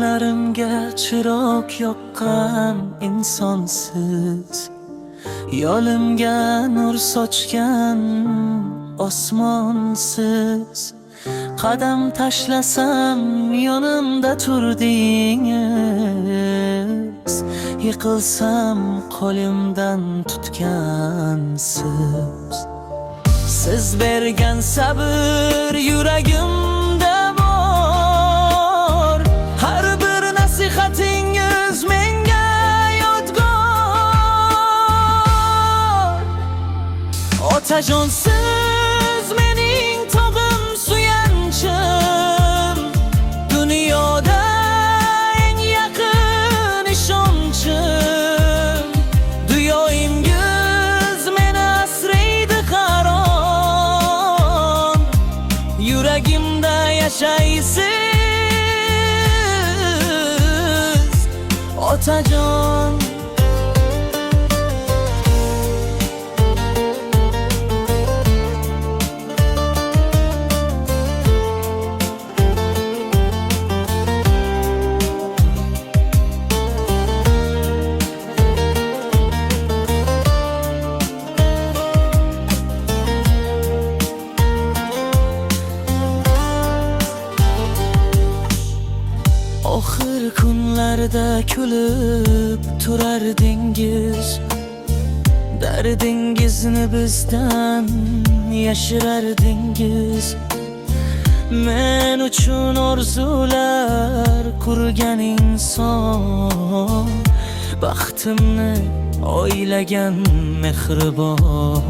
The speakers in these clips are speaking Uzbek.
kunlarimga chiroq yoqqan insonsiz, yo'limga nur sochgan osmonsiz. Qadam tashlasam yonimda turdingiz, yiqilsam qo'limdan tutgansiz. Siz bergan sabr yuragimda bor, har bir nasihatingiz menga yodgor. Otajonsiz mening tog'im suyanchim, dunyoda eng yaqin ishonchim. Duyoyingiz meni asraydi qaron, yuragimda yashaysiz otajon. Oxir kunlarda kulib turardingiz, dardingizni bizdan yashirardingiz. Men uchun orzular qurgan inson, baxtimni o'ylagan mehribon.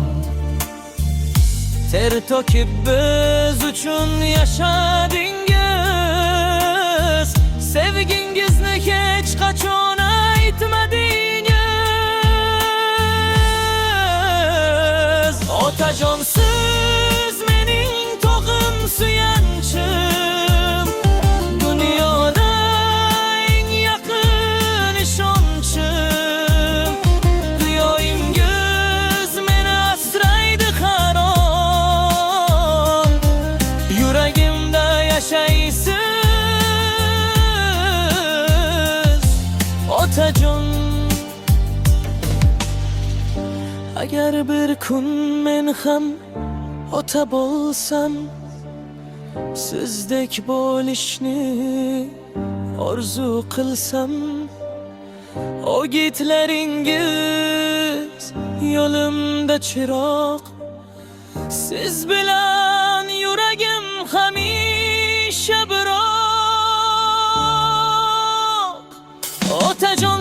Ter to'kib biz uchun yashadingiz, sevgingizni hech qachon aytmadingiz. Otajonsiz mening tog'im suyanchim, dunyoda eng yaqin ishonchim. Duyoyingiz meni asraydi qaron, yuragimda yashaysiz otajon. Agar bir kun men ham ota bo'lsam, sizdek bo'lishni orzu qilsam, o'gitlaringiz yo'limda chiroq, siz bilan yuragim hamisha biroq. Otajon